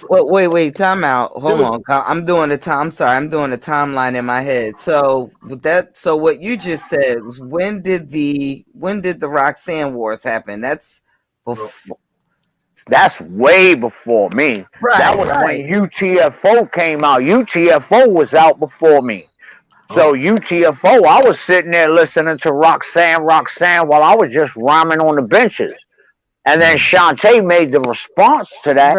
Wait, time out. Hold on. I'm doing the time. I'm sorry, I'm doing the timeline in my head. So with that, so what you just said was when did the Roxanne Wars happen? That's before. That's way before me. That was when Right. UTFO came out. UTFO was out before me. So UTFO, I was sitting there listening to Roxanne while I was just rhyming on the benches. And then Shantae made the response to that.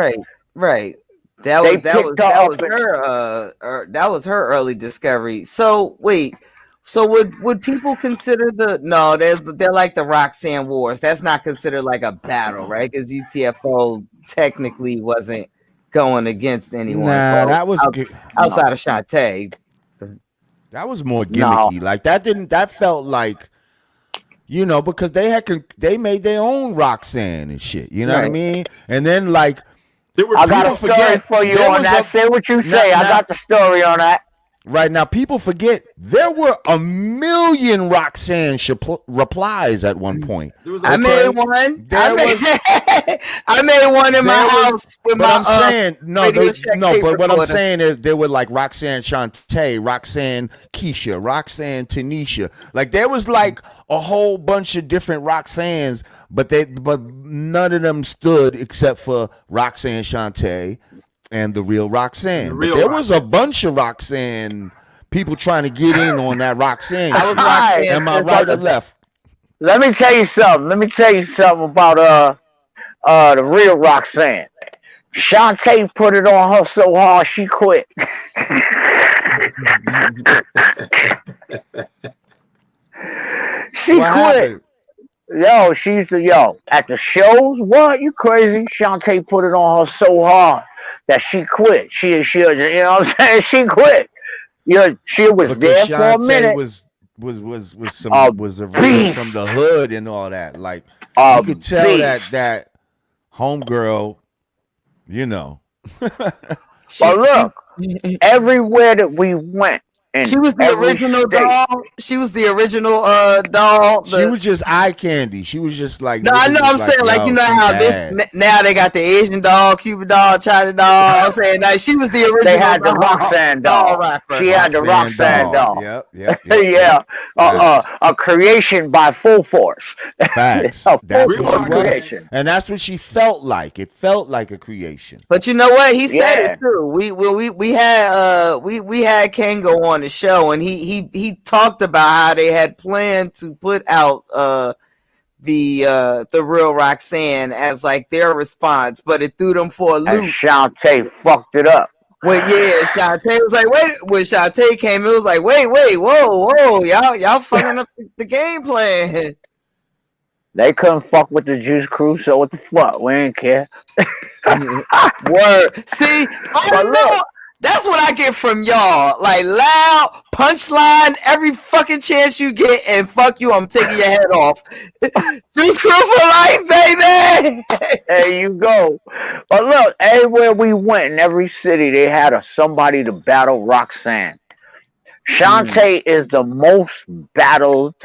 Right. That They was that picked was her that up was and her that was her early discovery. So wait, so would people consider no, they're like the Roxanne Wars. That's not considered like a battle, right? Because UTFO technically wasn't going against anyone. Nah, Well, that was outside of Shantae. that was more no. gimmicky. Like that felt like, because they made their own Roxanne and shit. You know what I Right. mean? And then like I got a story for you on that. Say what you say. I got the story on that. Right now, people forget there were a million Roxanne replies at one point. I made one. I made one in my house with but my. I'm saying but what I'm saying is there were like Roxanne Shantae, Roxanne Keisha, Roxanne Tanisha. Like there was like a whole bunch of different Roxannes, but none of them stood except for Roxanne Shantae and the real Roxanne. There was a bunch of Roxanne people trying to get in on that Roxanne. I was Roxanne. Am I right or left? Let me tell you something about the real Roxanne. Shantae put it on her so hard she quit. She What quit. happened? Yo, at the shows. What, you crazy? Shantae put it on her so hard that she quit. She you know what I'm saying? She quit. She was Because there for a minute. was originally from the hood and all that. Like you could tell that homegirl, But look, everywhere that we went, and she was the original doll. She was the original doll. She was just eye candy. She was just like. No, I know. I'm saying like you know how now they got the Asian doll, Cuban doll, China doll. I'm saying like she was the original. They had the Roxanne doll. She had the Roxanne doll. Yep. Yeah. A creation by Full Force. Facts. That's what creation. And that's what she felt like. It felt like a creation. But you know what? He said it too. We had Kango on the show, and he talked about how they had planned to put out the real Roxanne as like their response, but it threw them for a loop. And Shantae fucked it up. Well, yeah, Shantae was like, wait. When Shantae came, it was like, wait, whoa, y'all fucking up the game plan. They couldn't fuck with the Juice Crew, so what the fuck? We ain't care. Word. See, that's what I get from y'all. Like loud punchline every fucking chance you get, and fuck you, I'm taking your head off. Juice Crew for life, baby. There you go. But look, everywhere we went in every city, they had somebody to battle Roxanne. Shantae is the most battled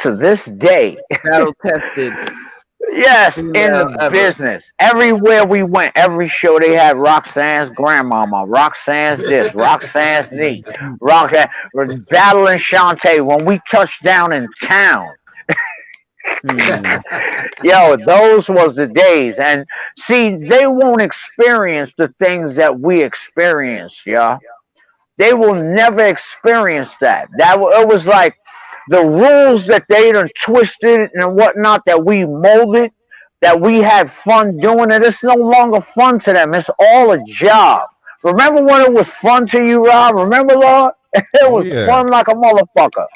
to this day. Battle tested. Yes, in the business. Everywhere we went, every show they had Roxanne's grandmama, Roxanne's this, Roxanne's knee, Roxanne was battling Shantae when we touched down in town. Yo, those was the days. And see, they won't experience the things that we experienced, y'all. They will never experience that. It was like the rules that they done twisted and whatnot that we molded, that we had fun doing it. It's no longer fun to them. It's all a job. Remember when it was fun to you, Rob? Remember, Lord? It was fun like a motherfucker.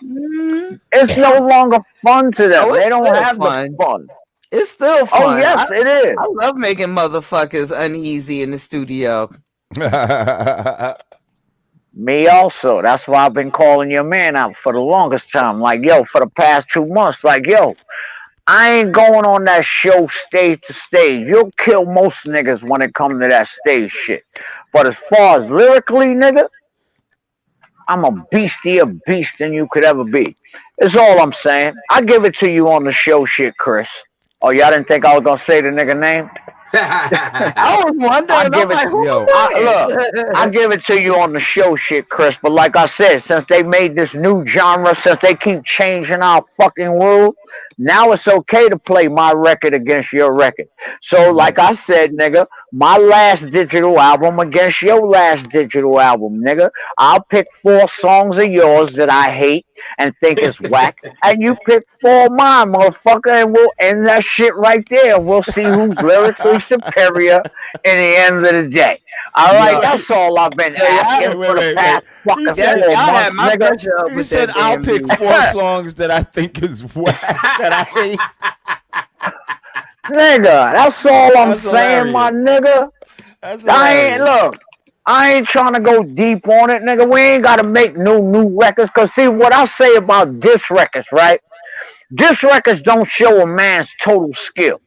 It's no longer fun to them. They don't have the fun. It's still fun. Oh, yes, it is. I love making motherfuckers uneasy in the studio. Me also. That's why I've been calling your man out for the longest time. Like, yo, for the past 2 months, like, yo, I ain't going on that show stage to stage. You'll kill most niggas when it comes to that stage shit. But as far as lyrically, nigga, I'm a beastier beast than you could ever be. That's all I'm saying. I give it to you on the show shit, Chris. Oh, y'all didn't think I was going to say the nigga name? I was I wondering. I'm give it, like, who Yo, was look, I that? give it to you on the show shit, Chris. But like I said, since they made this new genre, since they keep changing our fucking rule, now it's okay to play my record against your record. So, like I said, nigga, my last digital album against your last digital album, nigga. I'll pick 4 songs of yours that I hate and think is whack, and you pick 4 of mine, motherfucker, and we'll end that shit right there. We'll see who's lyrically superior in the end of the day. All right, Yo, that's all I've been yo, asking for the wait. past He fucking y'all said, 4 months, had my nigga. pressure up he with said, that I'll damn pick beat. 4 songs that I think is whack that I hate. Nigga, that's all I'm That's saying, my hilarious. nigga. That's I ain't hilarious. look. I ain't trying to go deep on it, nigga. We ain't gotta make new records. Cause see what I say about diss records, right? Diss records don't show a man's total skill.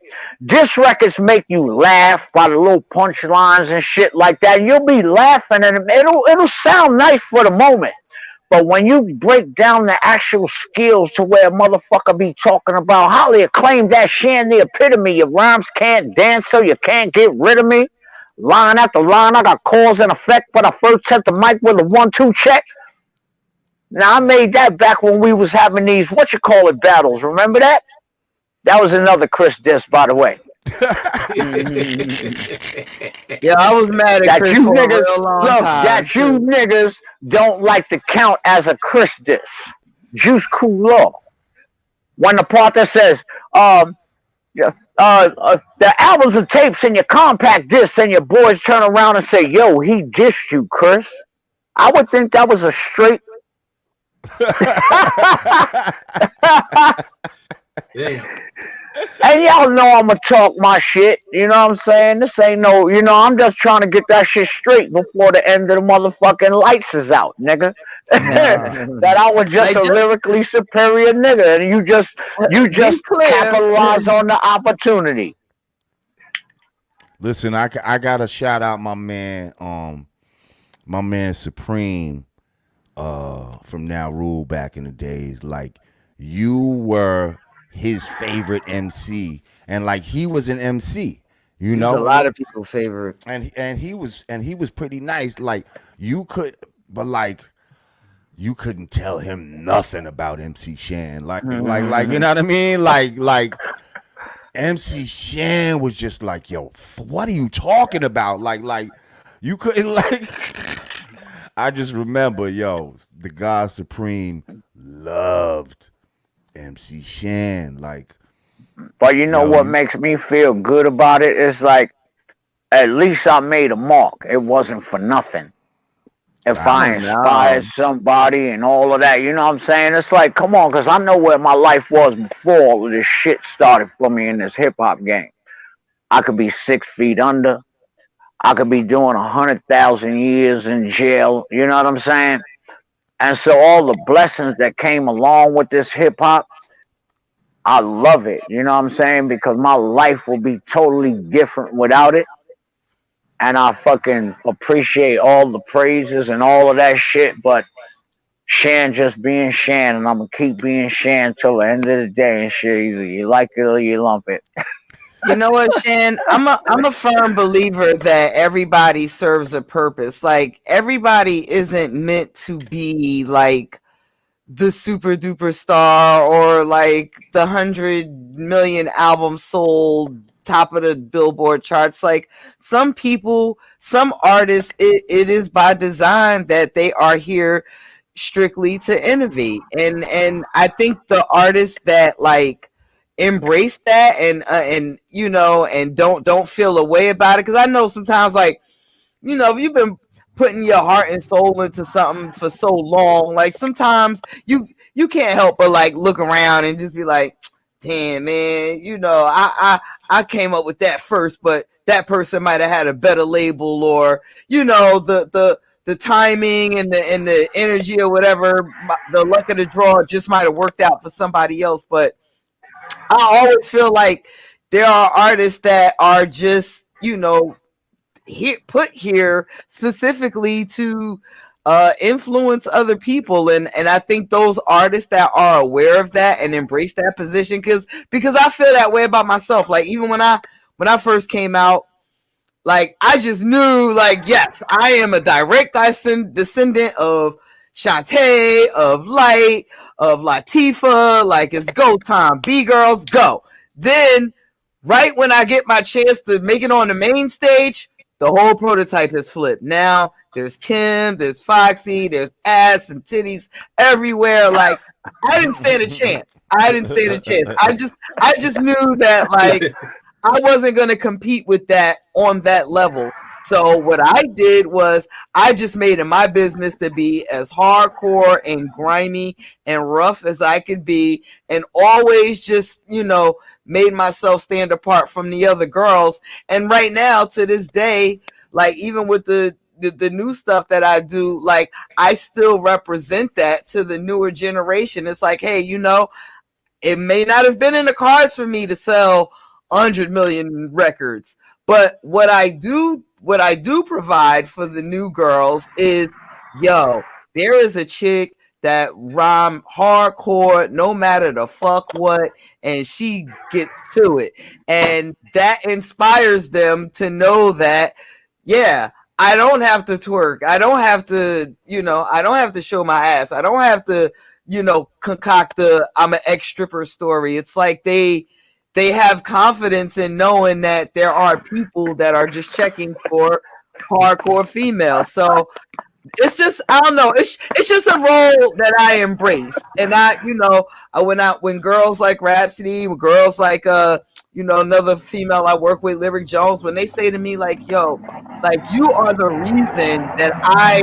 Diss records make you laugh by the little punchlines and shit like that. You'll be laughing and it'll sound nice for the moment. But when you break down the actual skills to where a motherfucker be talking about highly acclaimed that Shan the epitome, your rhymes can't dance so you can't get rid of me. Line after line, I got cause and effect, but I first set the mic with a 1-2 check. Now I made that back when we was having these what you call it battles. Remember that? That was another Chris diss, by the way. Yeah, I was mad at That Chris you for a niggas real long look, time that you too. niggas don't like to count as a Chris diss. Juice Cool Law. When the part that says, yeah, the albums and tapes in your compact disc, and your boys turn around and say, "Yo, he dissed you, Chris." I would think that was a straight. Damn. And y'all know I'ma talk my shit. You know what I'm saying? This ain't no, I'm just trying to get that shit straight before the end of the motherfucking lights is out, nigga. That I was just Like, a just lyrically superior nigga, and you be just clear. capitalize on the opportunity. Listen, I gotta shout out my man Supreme, from Now Rule back in the days. Like, you were his favorite MC, and like he was an MC, you He's a know, lot of people's favorite. and he was pretty nice. Like, you could, but like, you couldn't tell him nothing about MC Shan. Like, you know what I mean? Like MC Shan was just like, yo, what are you talking about? Like you couldn't like. I just remember, yo, the God Supreme loved MC Shan. Like, But you know yo, what you. makes me feel good about it? It's like at least I made a mark. It wasn't for nothing. If I I Oh know. inspired no. somebody and all of that, you know what I'm saying? It's like, come on, because I know where my life was before all of this shit started for me in this hip hop game. I could be 6 feet under. I could be doing 100,000 years in jail. You know what I'm saying? And so all the blessings that came along with this hip hop, I love it. You know what I'm saying? Because my life will be totally different without it. And I fucking appreciate all the praises and all of that shit. But Shan just being Shan, and I'm gonna keep being Shan till the end of the day and shit. Either you like it or you lump it. You know what, Shan? I'm a firm believer that everybody serves a purpose. Like, everybody isn't meant to be like the super duper star or like the 100 million albums sold, top of the Billboard charts. Like, some people, some artists, it is by design that they are here strictly to innovate. And I think the artists that like embrace that and and don't feel a way about it, because I know sometimes, like, if you've been putting your heart and soul into something for so long, like, sometimes you can't help but like look around and just be like, damn, man, I came up with that first, but that person might have had a better label, or the timing and the energy or whatever, the luck of the draw just might have worked out for somebody else. But I always feel like there are artists that are just, put here specifically to influence other people, and I think those artists that are aware of that and embrace that position, because I feel that way about myself. Like, even when I first came out, like I just knew, like, yes, I am a direct descendant of Shantae, of Light, of Latifah. Like, it's go time. B girls, go. Then, right when I get my chance to make it on the main stage, the whole prototype has flipped. Now there's Kim, there's Foxy, there's ass and titties everywhere. Like, I didn't stand a chance. I didn't stand a chance. I just knew that, like, I wasn't going to compete with that on that level. So what I did was I just made it my business to be as hardcore and grimy and rough as I could be, and always just, made myself stand apart from the other girls. And right now, to this day, like, even with the new stuff that I do, like, I still represent that to the newer generation. It's like, hey, it may not have been in the cards for me to sell 100 million records, but what I do provide for the new girls is, there is a chick that rhyme hardcore no matter the fuck what, and she gets to it, and that inspires them to know that, I don't have to twerk, I don't have to, I don't have to show my ass, I don't have to, concoct I'm an ex-stripper story. It's like they have confidence in knowing that there are people that are just checking for hardcore females. So it's just, I don't know, it's just a role that I embrace. And when girls like Rhapsody, when girls like another female I work with, Lyric Jones, when they say to me, like, yo, like, you are the reason that I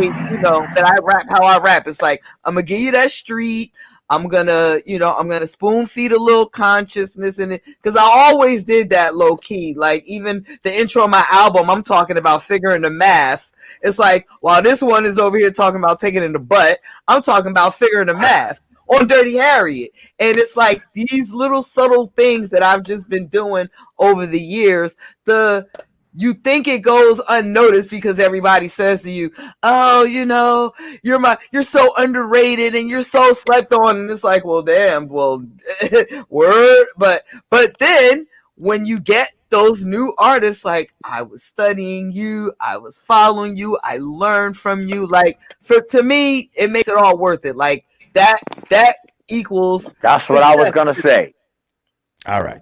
rap how I rap. It's like, I'm gonna give you that street. I'm gonna spoon feed a little consciousness in it, because I always did that low key. Like, even the intro of my album, I'm talking about figuring the math. It's like, while this one is over here talking about taking in the butt, I'm talking about figuring the math on Dirty Harriet. And it's like these little subtle things that I've just been doing over the years. You think it goes unnoticed because everybody says to you, oh, you're so underrated and you're so slept on. And it's like, well, damn, word. But then when you get those new artists, like, I was studying you, I was following you, I learned from you. Like, to me, it makes it all worth it. Like, that equals That's success. what I was going to say. All right.